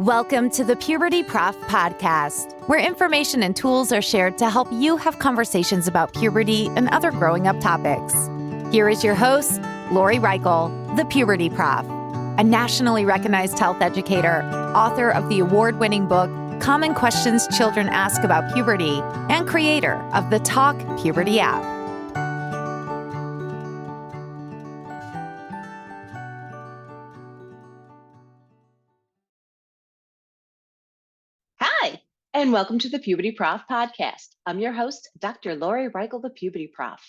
Welcome to the Puberty Prof Podcast, where information and tools are shared to help you have conversations about puberty and other growing up topics. Here is your host, Lori Reichel, the Puberty Prof, a nationally recognized health educator, author of the award-winning book, Common Questions Children Ask About Puberty, and creator of the Talk Puberty app. Hi, and welcome to the Puberty Prof Podcast. I'm your host, Dr. Lori Reichel, the Puberty Prof.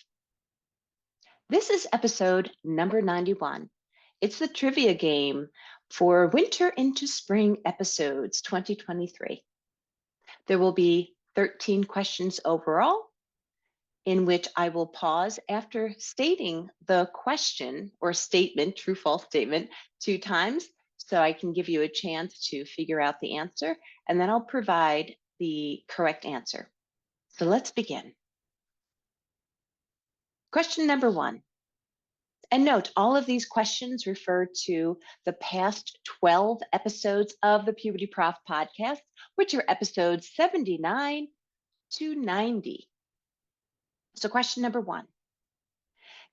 This is episode number 91. It's the trivia game for Winter into Spring episodes 2023. There will be 13 questions overall, in which I will pause after stating the question or statement, true false statement, 2 times, so I can give you a chance to figure out the answer, and then I'll provide the correct answer. So let's begin. Question number 1. And note, all of these questions refer to the past 12 episodes of the Puberty Prof podcast, which are episodes 79 to 90. So question number 1.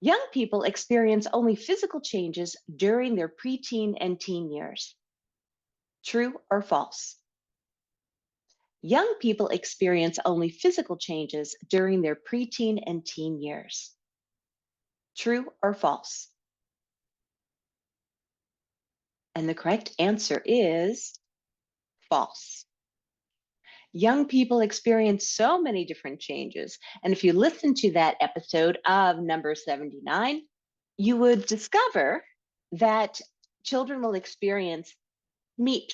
Young people experience only physical changes during their preteen and teen years. True or false? Young people experience only physical changes during their preteen and teen years. True or false? And the correct answer is false. Young people experience so many different changes. And if you listen to that episode of number 79, you would discover that children will experience MEEP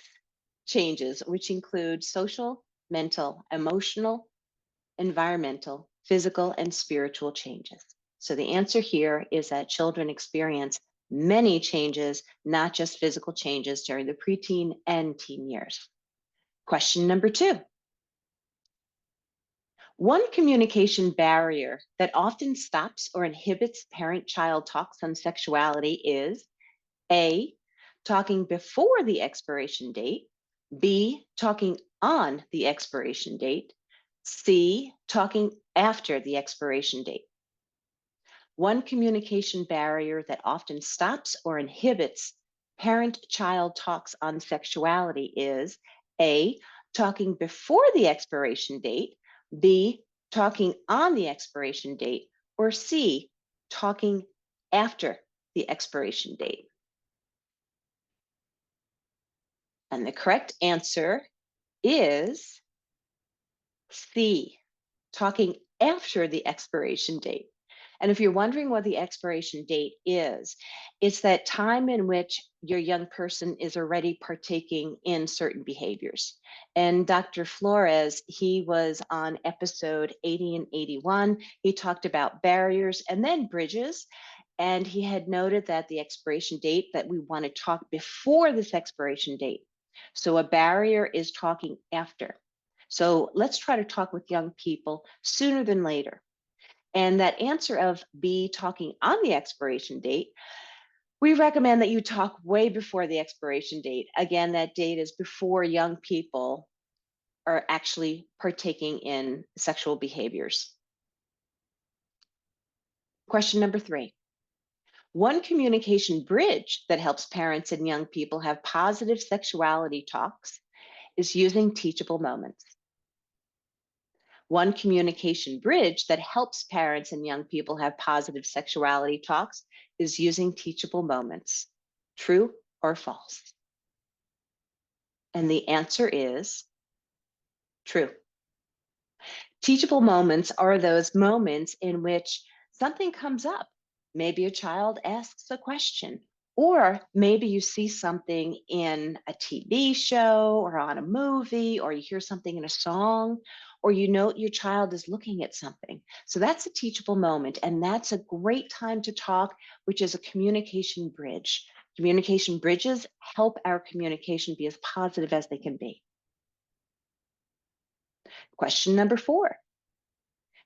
changes, which include social, mental, emotional, environmental, physical, and spiritual changes. So the answer here is that children experience many changes, not just physical changes during the preteen and teen years. Question number 2. One communication barrier that often stops or inhibits parent-child talks on sexuality is A, talking before the expiration date, B, talking on the expiration date, C, talking after the expiration date. One communication barrier that often stops or inhibits parent-child talks on sexuality is A, talking before the expiration date, B, talking on the expiration date, or C, talking after the expiration date. And the correct answer is C, talking after the expiration date. And if you're wondering what the expiration date is, it's that time in which your young person is already partaking in certain behaviors. And Dr. Flores, he was on episode 80 and 81. He talked about barriers and then bridges. And he had noted that the expiration date, that we want to talk before this expiration date. So a barrier is talking after. So let's try to talk with young people sooner than later. And that answer of B, talking on the expiration date, we recommend that you talk way before the expiration date. Again, that date is before young people are actually partaking in sexual behaviors. Question number 3. One communication bridge that helps parents and young people have positive sexuality talks is using teachable moments. One communication bridge that helps parents and young people have positive sexuality talks is using teachable moments. True or false? And the answer is true. Teachable moments are those moments in which something comes up. Maybe a child asks a question, or maybe you see something in a TV show or on a movie, or you hear something in a song, or you note your child is looking at something. So that's a teachable moment, and that's a great time to talk, which is a communication bridge. Communication bridges help our communication be as positive as they can be. Question number 4.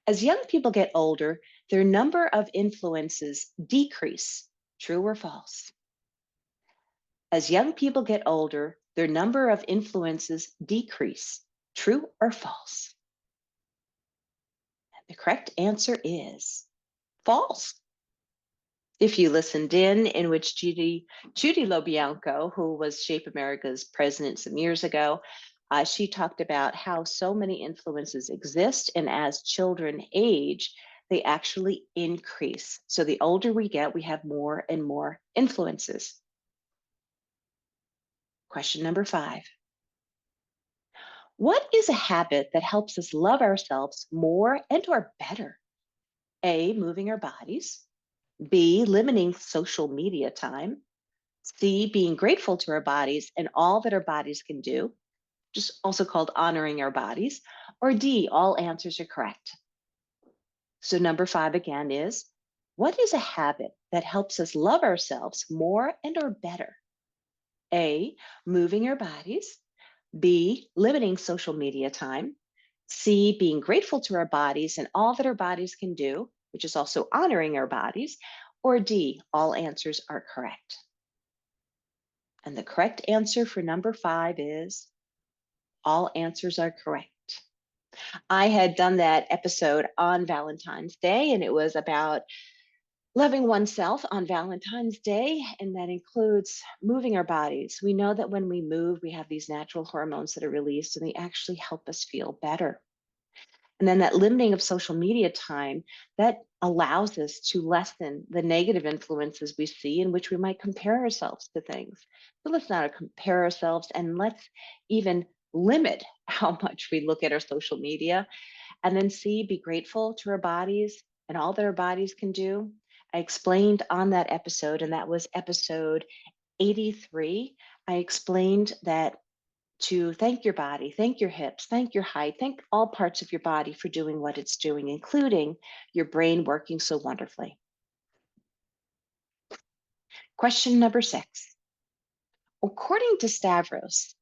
As young people get older, their number of influences decrease. True or false? As young people get older, their number of influences decrease. True or false? The correct answer is false. If you listened in which Judy LoBianco, who was Shape America's president some years ago, she talked about how so many influences exist, and as children age, they actually increase. So the older we get, we have more and more influences. Question number 5. What is a habit that helps us love ourselves more and or better? A, moving our bodies. B, limiting social media time. C, being grateful to our bodies and all that our bodies can do, just also called honoring our bodies. Or D, all answers are correct. So number 5 again is, what is a habit that helps us love ourselves more and or better? A, moving our bodies. B, limiting social media time. C, being grateful to our bodies and all that our bodies can do, which is also honoring our bodies. Or D, all answers are correct. And the correct answer for number 5 is all answers are correct. I had done that episode on Valentine's Day, and it was about loving oneself on Valentine's Day, and that includes moving our bodies. We know that when we move, we have these natural hormones that are released, and they actually help us feel better. And then that limiting of social media time, that allows us to lessen the negative influences we see in which we might compare ourselves to things. So let's not compare ourselves, and let's even limit how much we look at our social media. And then C, be grateful to our bodies and all that our bodies can do. I explained on that episode, and that was episode 83. I explained that to thank your body, thank your hips, thank your height, thank all parts of your body for doing what it's doing, including your brain working so wonderfully. Question number 6. According to Stavros,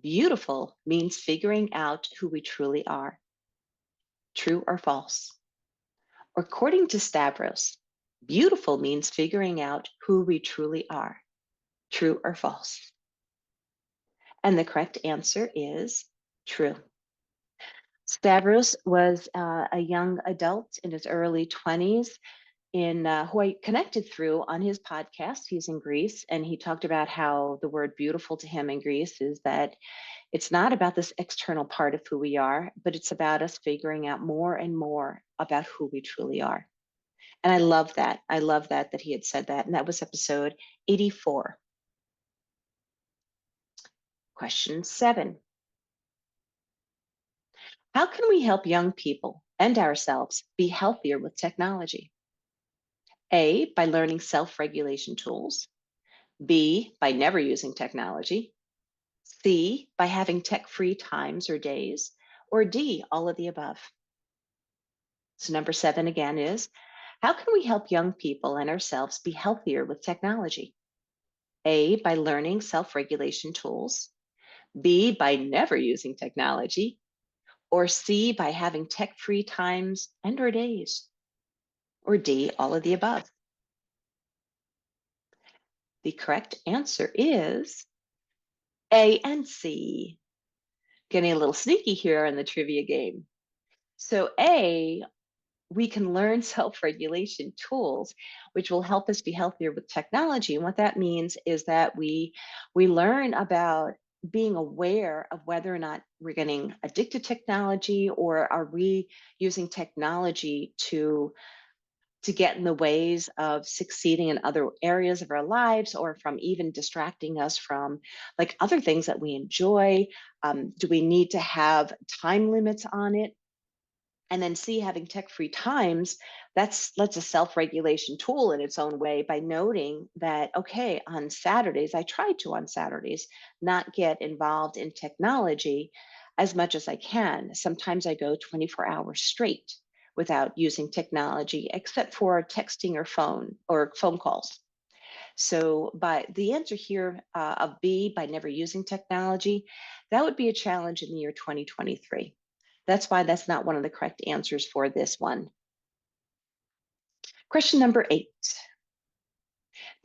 beautiful means figuring out who we truly are. True or false? According to Stavros, beautiful means figuring out who we truly are. True or false? And the correct answer is true. Stavros was a young adult in his early 20s who I connected through on his podcast. He's in Greece, and he talked about how the word beautiful to him in Greece is that it's not about this external part of who we are, but it's about us figuring out more and more about who we truly are. And I love that. I love that he had said that. And that was episode 84. Question 7. How can we help young people and ourselves be healthier with technology? A, by learning self-regulation tools. B, by never using technology. C, by having tech-free times or days. Or D, all of the above. So number 7 again is, how can we help young people and ourselves be healthier with technology? A, by learning self-regulation tools. B, by never using technology. Or C, by having tech-free times and or days. Or D, all of the above. The correct answer is A and C. Getting a little sneaky here in the trivia game. So A, we can learn self-regulation tools, which will help us be healthier with technology. And what that means is that we learn about being aware of whether or not we're getting addicted to technology, or are we using technology to get in the ways of succeeding in other areas of our lives, or from even distracting us from like other things that we enjoy. Do we need to have time limits on it? And then C, having tech-free times, that's a self-regulation tool in its own way, by noting that, okay, on Saturdays, I try to on Saturdays not get involved in technology as much as I can. Sometimes I go 24 hours straight without using technology, except for texting or phone calls. So by the answer here of B, by never using technology, that would be a challenge in the year 2023. That's why that's not one of the correct answers for this one. Question number 8.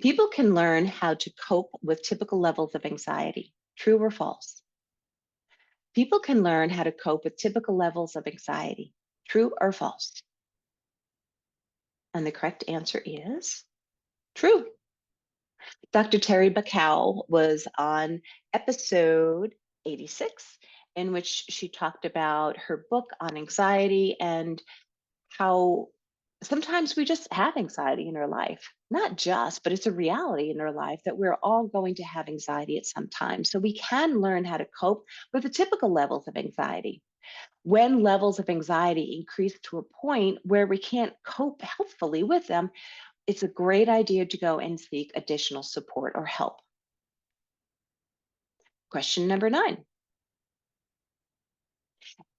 People can learn how to cope with typical levels of anxiety. True or false? People can learn how to cope with typical levels of anxiety. True or false? And the correct answer is true. Dr. Terry Bacow was on episode 86, in which she talked about her book on anxiety and how sometimes we just have anxiety in our life. Not just, but it's a reality in our life that we're all going to have anxiety at some time. So we can learn how to cope with the typical levels of anxiety. When levels of anxiety increase to a point where we can't cope healthfully with them, it's a great idea to go and seek additional support or help. Question number 9.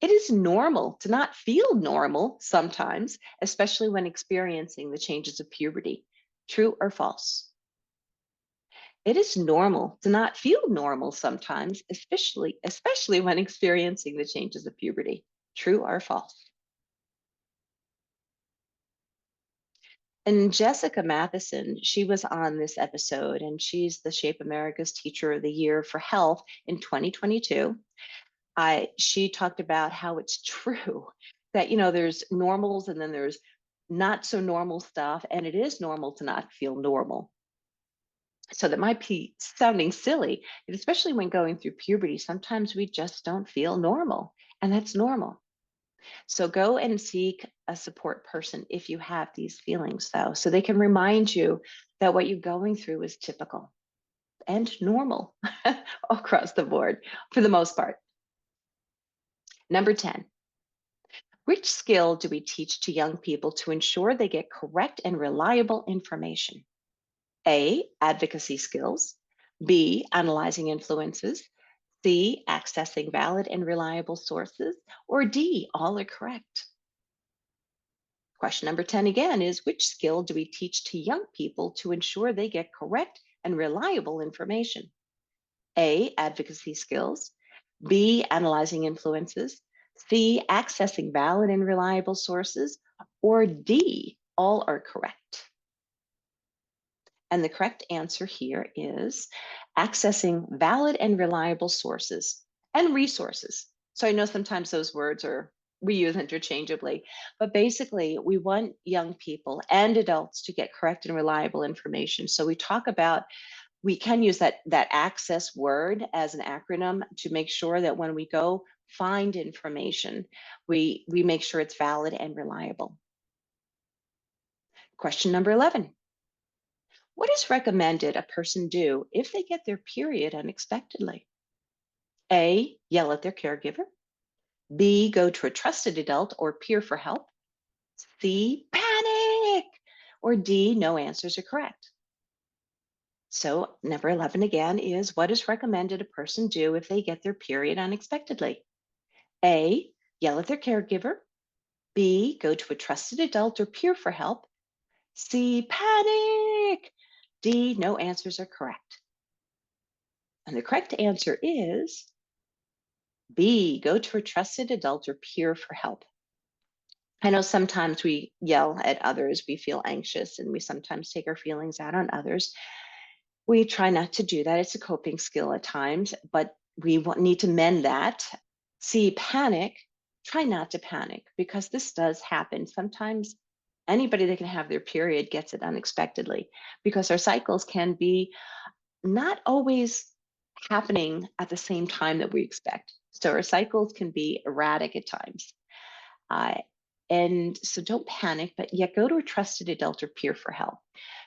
It is normal to not feel normal sometimes, especially when experiencing the changes of puberty. True or false? It is normal to not feel normal sometimes, especially when experiencing the changes of puberty. True or false? And Jessica Matheson, she was on this episode, and she's the Shape America's Teacher of the Year for Health in 2022. She talked about how it's true that, there's normals and then there's not so normal stuff, and it is normal to not feel normal. So that might be sounding silly, and especially when going through puberty, sometimes we just don't feel normal, and that's normal. So go and seek a support person if you have these feelings, though, so they can remind you that what you're going through is typical and normal across the board for the most part. Number 10, which skill do we teach to young people to ensure they get correct and reliable information? A, advocacy skills. B, analyzing influences. C, accessing valid and reliable sources. Or D, all are correct. Question number 10 again is, which skill do we teach to young people to ensure they get correct and reliable information? A, advocacy skills. B, analyzing influences. C, accessing valid and reliable sources. Or D, all are correct. And the correct answer here is accessing valid and reliable sources and resources. So I know sometimes those words we use interchangeably, but basically we want young people and adults to get correct and reliable information. So we can use that access word as an acronym to make sure that when we go find information, we make sure it's valid and reliable. Question number 11. What is recommended a person do if they get their period unexpectedly? A, yell at their caregiver. B, go to a trusted adult or peer for help. C, panic. Or D, no answers are correct. So number 11 again is, what is recommended a person do if they get their period unexpectedly? A, yell at their caregiver. B, go to a trusted adult or peer for help. C, panic. D, no answers are correct. And the correct answer is B, go to a trusted adult or peer for help. I know sometimes we yell at others, we feel anxious, and we sometimes take our feelings out on others. We try not to do that. It's a coping skill at times, but we need to mend that. C, panic. Try not to panic, because this does happen. Sometimes anybody that can have their period gets it unexpectedly, because our cycles can be not always happening at the same time that we expect. So our cycles can be erratic at times. And so don't panic, but yet go to a trusted adult or peer for help.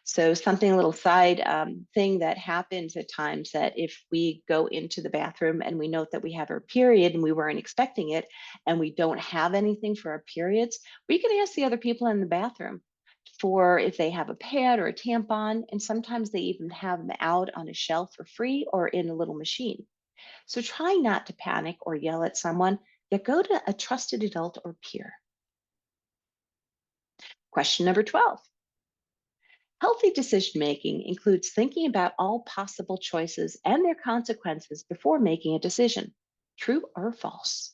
So something, a little side thing that happens at times, that if we go into the bathroom and we note that we have our period and we weren't expecting it, and we don't have anything for our periods, we can ask the other people in the bathroom for if they have a pad or a tampon, and sometimes they even have them out on a shelf for free or in a little machine. So try not to panic or yell at someone, yet go to a trusted adult or peer. Question number 12. Healthy decision making includes thinking about all possible choices and their consequences before making a decision. True or false?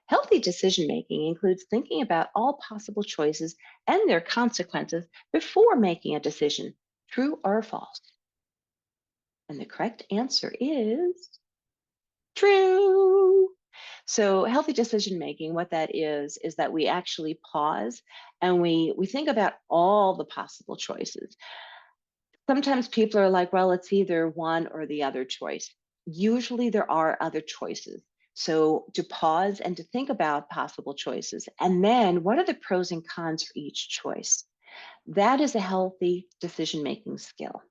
Healthy decision making includes thinking about all possible choices and their consequences before making a decision. True or false? And the correct answer is true. So healthy decision making, what that is that we actually pause and we think about all the possible choices. Sometimes people are like, well, it's either one or the other choice. Usually there are other choices. So to pause and to think about possible choices, and then what are the pros and cons for each choice? That is a healthy decision-making skill.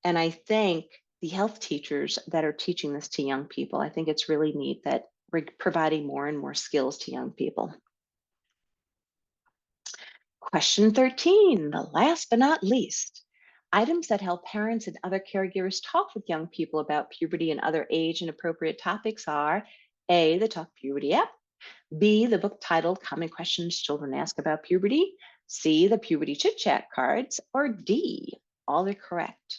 And I think the health teachers that are teaching this to young people, I think it's really neat that we're providing more and more skills to young people. Question 13, the last but not least. Items that help parents and other caregivers talk with young people about puberty and other age and appropriate topics are A, the Talk Puberty app, B, the book titled Common Questions Children Ask About Puberty, C, the Puberty Chit Chat cards, or D, all are correct.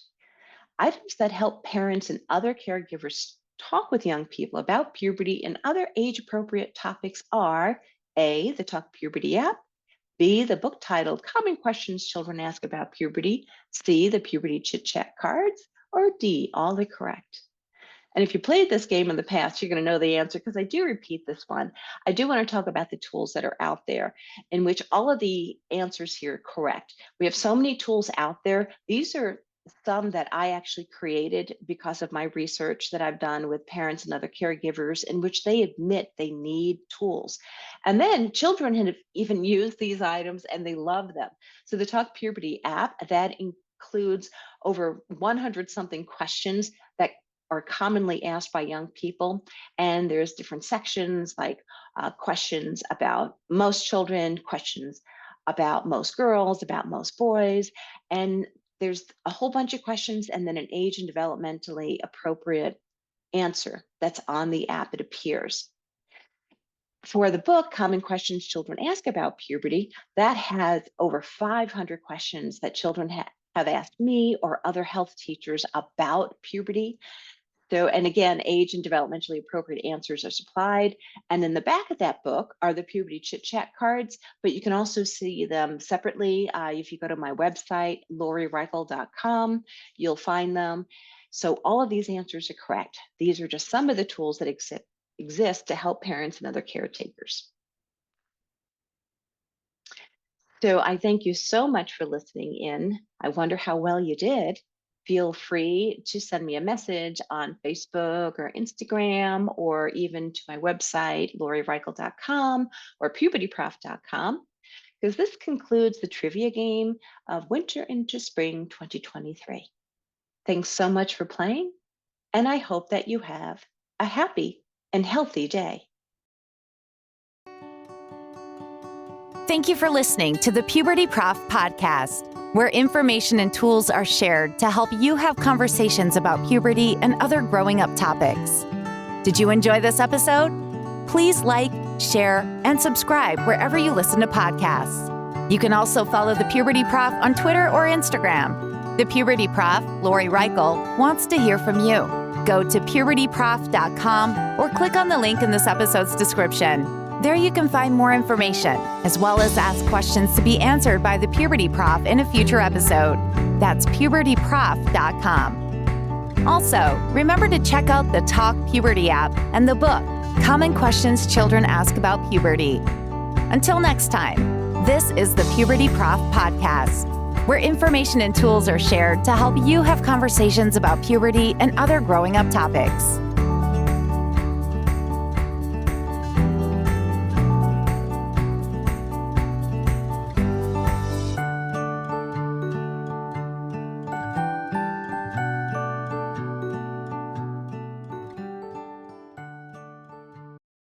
Items that help parents and other caregivers talk with young people about puberty and other age appropriate topics are A, the Talk Puberty app, B, the book titled Common Questions Children Ask About Puberty, C, the Puberty Chit Chat cards, or D, all are correct. And if you played this game in the past, you're going to know the answer because I do repeat this one. I do want to talk about the tools that are out there in which all of the answers here are correct. We have so many tools out there. These are some that I actually created because of my research that I've done with parents and other caregivers in which they admit they need tools. And then children have even used these items and they love them. So the Talk Puberty app, that includes over 100 something questions that are commonly asked by young people. And there's different sections like questions about most children, questions about most girls, about most boys, and there's a whole bunch of questions and then an age and developmentally appropriate answer that's on the app. It appears. For the book, Common Questions Children Ask About Puberty, that has over 500 questions that children have asked me or other health teachers about puberty. So, and again, age and developmentally appropriate answers are supplied. And in the back of that book are the Puberty Chit Chat cards, but you can also see them separately. If you go to my website, lorireichel.com, you'll find them. So all of these answers are correct. These are just some of the tools that exist to help parents and other caretakers. So I thank you so much for listening in. I wonder how well you did. Feel free to send me a message on Facebook or Instagram, or even to my website, lorireichel.com or pubertyprof.com, because this concludes the trivia game of Winter into Spring 2023. Thanks so much for playing, and I hope that you have a happy and healthy day. Thank you for listening to the Puberty Prof Podcast, where information and tools are shared to help you have conversations about puberty and other growing up topics. Did you enjoy this episode? Please like, share, and subscribe wherever you listen to podcasts. You can also follow the Puberty Prof on Twitter or Instagram. The Puberty Prof, Lori Reichel, wants to hear from you. Go to pubertyprof.com or click on the link in this episode's description. There you can find more information, as well as ask questions to be answered by the Puberty Prof in a future episode. That's pubertyprof.com. Also, remember to check out the Talk Puberty app and the book, Common Questions Children Ask About Puberty. Until next time, this is the Puberty Prof Podcast, where information and tools are shared to help you have conversations about puberty and other growing up topics.